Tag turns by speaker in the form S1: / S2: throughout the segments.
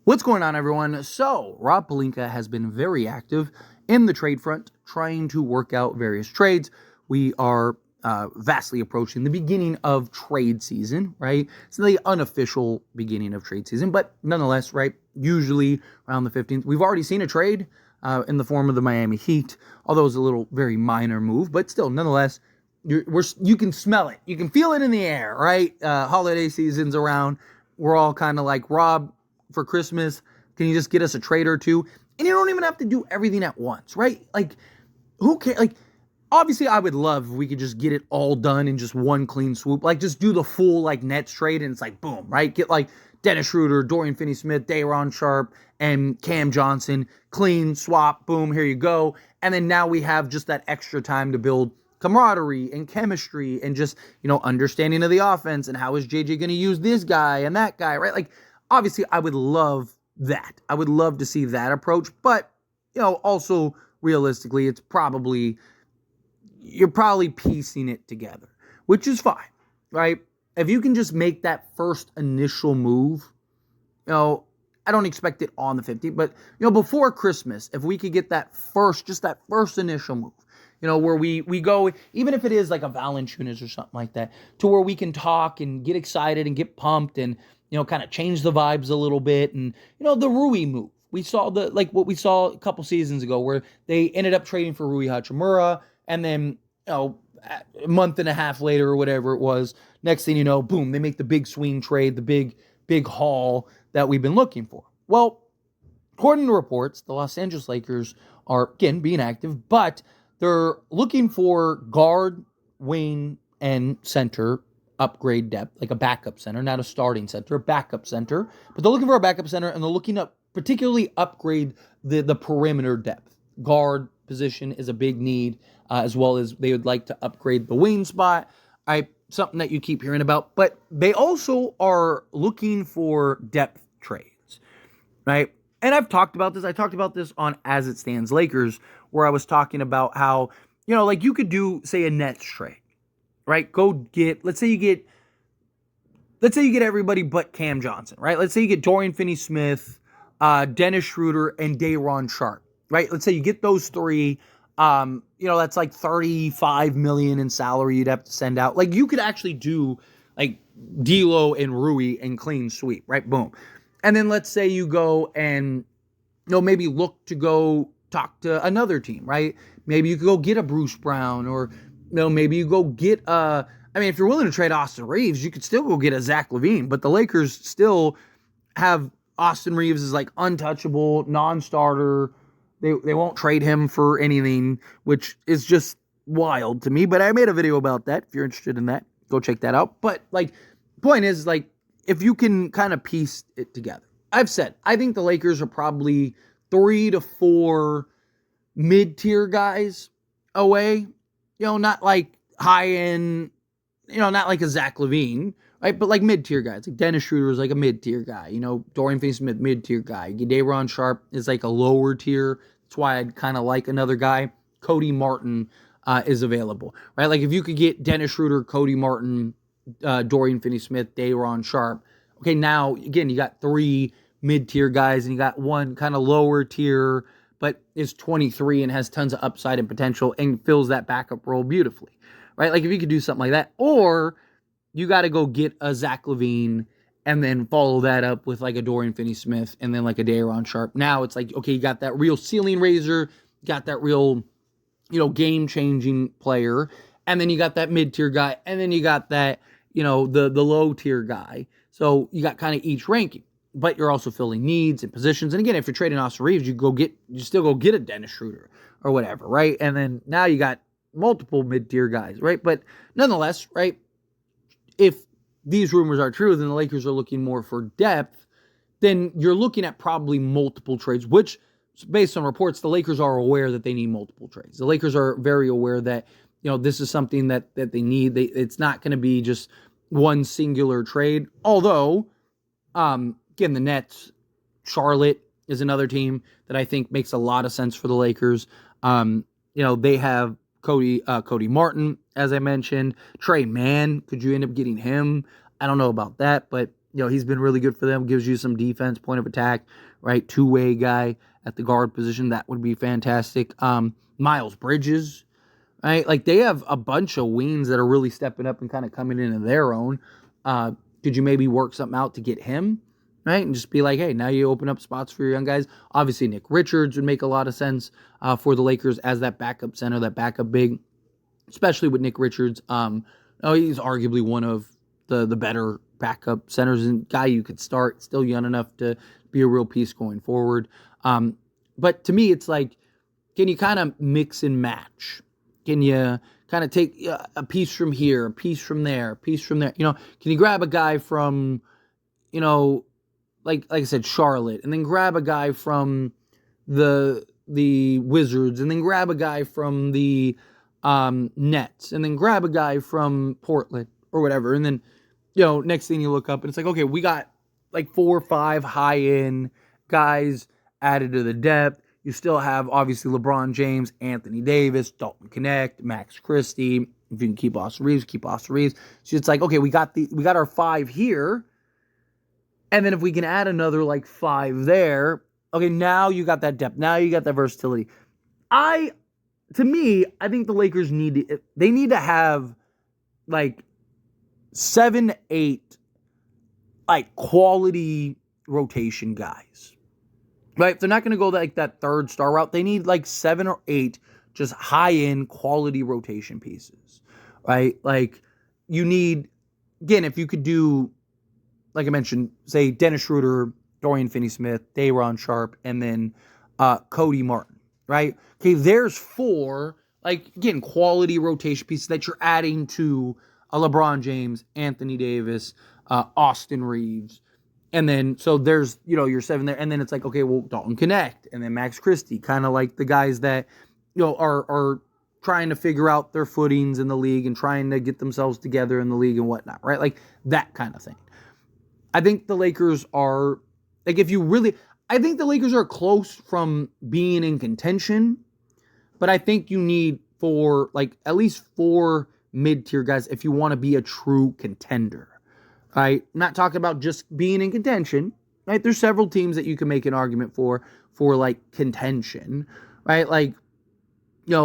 S1: What's going on, everyone? So, Rob Pelinka has been very active in the trade front, trying to work out various trades. We are vastly approaching the beginning of trade season, right? It's the unofficial beginning of trade season, but nonetheless, right? Usually around the 15th. We've already seen a trade in the form of the Miami Heat, although it's a little very minor move, but still, nonetheless, you can smell it. You can feel it in the air, right? Holiday season's around. We're all kind of like, Rob, for Christmas, can you just get us a trade or two? And you don't even have to do everything at once, right? Like, who cares? Like, obviously, I would love if we could just get it all done in just one clean swoop. Like, just do the full, like, Nets trade, and it's like, boom, right? Get, like, Dennis Schroeder, Dorian Finney-Smith, Day'Ron Sharpe, and Cam Johnson. Clean swap, boom, here you go. And then now we have just that extra time to build camaraderie and chemistry and just, understanding of the offense and how is JJ going to use this guy and that guy, right? Like, obviously, I would love that. I would love to see that approach, but, also realistically, you're probably piecing it together, which is fine, right? If you can just make that first initial move, I don't expect it on the 50th, but, before Christmas, if we could get that first initial move, where we go, even if it is like a Valanciunas or something like that, to where we can talk and get excited and get pumped and, kind of change the vibes a little bit. And, the Rui move. We saw what we saw a couple seasons ago where they ended up trading for Rui Hachimura. And then, a month and a half later or whatever it was, next thing you know, boom, they make the big swing trade, the big haul that we've been looking for. Well, according to reports, the Los Angeles Lakers are, again, being active, but they're looking for guard, wing, and center upgrade depth, like a backup center, not a starting center, a backup center. But they're looking for a backup center, and they're looking to particularly upgrade the perimeter depth. Guard position is a big need, as well as they would like to upgrade the wing spot. Something that you keep hearing about. But they also are looking for depth trades, right? And I've talked about this. I talked about this on As It Stands Lakers, where I was talking about how, like you could do, say, a Nets trade, right? Let's say you get everybody but Cam Johnson, right? Let's say you get Dorian Finney-Smith, Dennis Schroeder, and Day'Ron Sharpe, right? Let's say you get those three. That's like $35 million in salary you'd have to send out. Like, you could actually do like D'Lo and Rui and clean sweep, right? Boom. And then let's say you go and, maybe look to go talk to another team, right? Maybe you could go get a Bruce Brown, or, maybe you go get if you're willing to trade Austin Reeves, you could still go get a Zach LaVine, but the Lakers still have Austin Reeves as like untouchable, non-starter. They won't trade him for anything, which is just wild to me. But I made a video about that. If you're interested in that, go check that out. But point is, if you can kind of piece it together. I've said, I think the Lakers are probably 3 to 4 mid-tier guys away. Not like high-end, not like a Zach LaVine, right? But like mid-tier guys. Like Dennis Schroeder is like a mid-tier guy. Dorian Finney-Smith, mid-tier guy. Day'Ron Sharpe is like a lower tier. That's why I'd kind of like another guy. Cody Martin is available, right? Like if you could get Dennis Schroeder, Cody Martin, Dorian Finney-Smith, Day'Ron Sharpe. Okay, now, again, you got 3 mid-tier guys, and you got one kind of lower tier, but is 23 and has tons of upside and potential and fills that backup role beautifully, right? Like if you could do something like that, or you got to go get a Zach LaVine and then follow that up with like a Dorian Finney-Smith and then like a Day'Ron Sharpe. Now it's like, okay, you got that real ceiling raiser, got that real, game-changing player, and then you got that mid-tier guy, and then you got that, the low-tier guy. So you got kind of each ranking, but you're also filling needs and positions. And again, if you're trading Austin Reeves, you still go get a Dennis Schroeder or whatever, right? And then now you got multiple mid-tier guys, right? But nonetheless, right, if these rumors are true, then the Lakers are looking more for depth, then you're looking at probably multiple trades, which, based on reports, the Lakers are aware that they need multiple trades. The Lakers are very aware that, this is something that they need. It's not going to be just one singular trade. Although, again, the Nets, Charlotte is another team that I think makes a lot of sense for the Lakers. They have Cody Martin, as I mentioned. Trey Mann, could you end up getting him? I don't know about that, but he's been really good for them. Gives you some defense, point of attack, right? Two-way guy at the guard position. That would be fantastic. Miles Bridges, right? Like, they have a bunch of wings that are really stepping up and kind of coming into their own. Could you maybe work something out to get him, right? And just be like, hey, now you open up spots for your young guys. Obviously, Nick Richards would make a lot of sense for the Lakers as that backup center, that backup big, especially with Nick Richards. He's arguably one of the better backup centers and guy you could start, still young enough to be a real piece going forward. But to me, it's like, can you kind of mix and match? Can you kind of take a piece from here, a piece from there, a piece from there? Can you grab a guy from, like I said, Charlotte, and then grab a guy from the Wizards, and then grab a guy from the Nets, and then grab a guy from Portland or whatever, and then next thing you look up and it's like, okay, we got like 4 or 5 high-end guys added to the depth. You still have, obviously, LeBron James, Anthony Davis, Dalton Knecht, Max Christie. If you can keep Austin Reeves, keep Austin Reeves. So it's like, okay, we got our 5 here. And then if we can add another like 5 there, okay, now you got that depth. Now you got that versatility. I think the Lakers need to have like 7, 8 like quality rotation guys. Right? If they're not going to go like that third star route, they need like 7 or 8 just high-end quality rotation pieces. Right? Like, you need, again, if you could do, like I mentioned, say Dennis Schroeder, Dorian Finney-Smith, Day'Ron Sharpe, and then Cody Martin. Right? Okay, there's 4, like, again, quality rotation pieces that you're adding to a LeBron James, Anthony Davis, Austin Reeves. And then, so there's, your 7 there. And then it's like, okay, well, Dalton Knecht and then Max Christie, kind of like the guys that, are trying to figure out their footings in the league and trying to get themselves together in the league and whatnot, right? Like that kind of thing. I think the Lakers are, like, I think the Lakers are close from being in contention, but I think you need at least 4 mid-tier guys if you want to be a true contender. Right? I'm not talking about just being in contention, right? There's several teams that you can make an argument for like contention, right? Like, you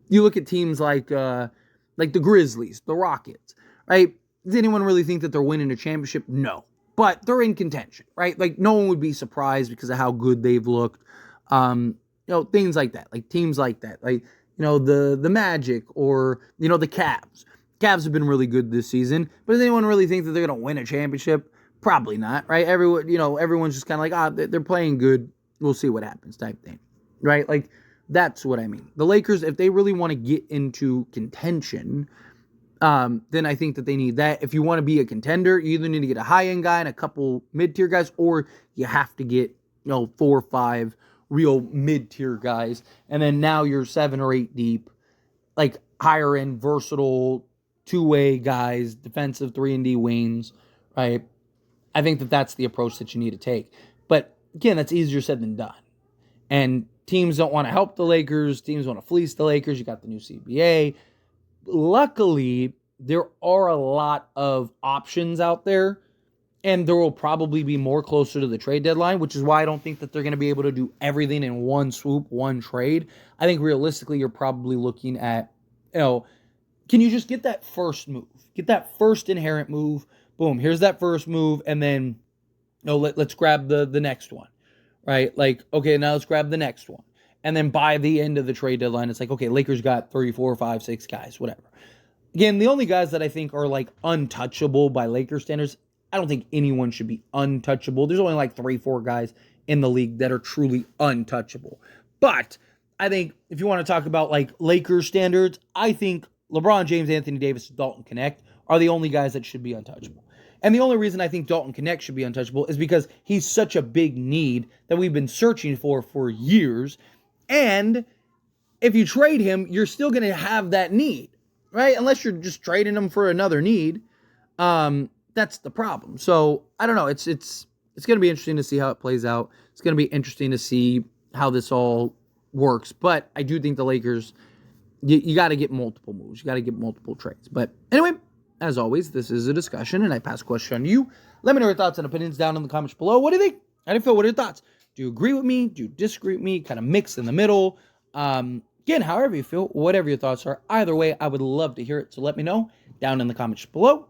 S1: look at teams like the Grizzlies, the Rockets, right? Does anyone really think that they're winning a championship? No, but they're in contention, right? Like, no one would be surprised because of how good they've looked. Things like that, like teams like that, like, the Magic or, the Cavs. Cavs have been really good this season, but does anyone really think that they're going to win a championship? Probably not, right? Everyone's just kind of like, they're playing good. We'll see what happens type thing, right? Like, that's what I mean. The Lakers, if they really want to get into contention, then I think that they need that. If you want to be a contender, you either need to get a high-end guy and a couple mid-tier guys, or you have to get, 4 or 5 real mid-tier guys, and then now you're 7 or 8 deep, like higher-end, versatile, two-way guys, defensive 3-and-D wings, right? I think that that's the approach that you need to take. But, again, that's easier said than done. And teams don't want to help the Lakers. Teams want to fleece the Lakers. You got the new CBA. Luckily, there are a lot of options out there, and there will probably be more closer to the trade deadline, which is why I don't think that they're going to be able to do everything in one swoop, one trade. I think realistically, you're probably looking at, can you just get that first move? Get that first inherent move. Boom, here's that first move, and then let's grab the next one, right? Like, okay, now let's grab the next one. And then by the end of the trade deadline, it's like, okay, Lakers got 3, 4, 5, 6 guys, whatever. Again, the only guys that I think are like untouchable by Lakers standards, I don't think anyone should be untouchable. There's only like 3, 4 guys in the league that are truly untouchable. But I think if you want to talk about like Lakers standards, I think LeBron James, Anthony Davis, Dalton Knecht are the only guys that should be untouchable. And the only reason I think Dalton Knecht should be untouchable is because he's such a big need that we've been searching for years. And if you trade him, you're still going to have that need, right? Unless you're just trading him for another need. That's the problem. So I don't know. It's going to be interesting to see how it plays out. It's going to be interesting to see how this all works. But I do think the Lakers, you got to get multiple moves. You got to get multiple trades. But anyway, as always, this is a discussion, and I pass the question on to you. Let me know your thoughts and opinions down in the comments below. What do you think? How do you feel? What are your thoughts? Do you agree with me? Do you disagree with me? Kind of mix in the middle? Again, however you feel, whatever your thoughts are, either way, I would love to hear it. So let me know down in the comments below.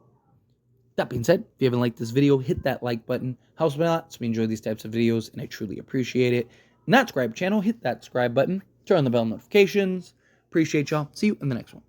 S1: That being said, if you haven't liked this video, hit that like button. Helps me a lot. So we enjoy these types of videos, and I truly appreciate it. Not subscribe channel, hit that subscribe button. Turn on the bell notifications. Appreciate y'all. See you in the next one.